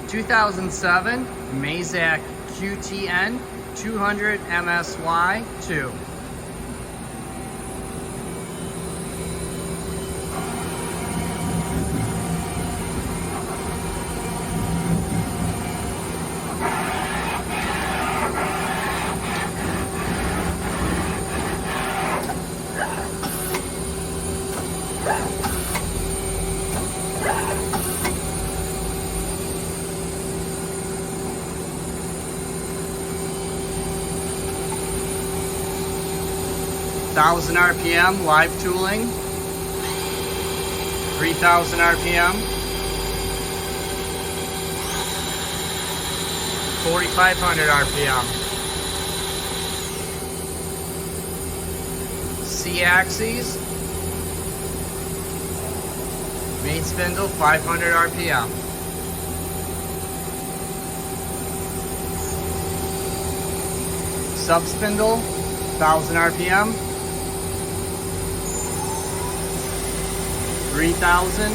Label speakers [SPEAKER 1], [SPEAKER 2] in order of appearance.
[SPEAKER 1] 2007 Mazak QTN-200MSY-II. Thousand RPM live tooling, 3,000 RPM, 4,500 RPM, C axes, main spindle 500 RPM, sub spindle 1,000 RPM, 3,000,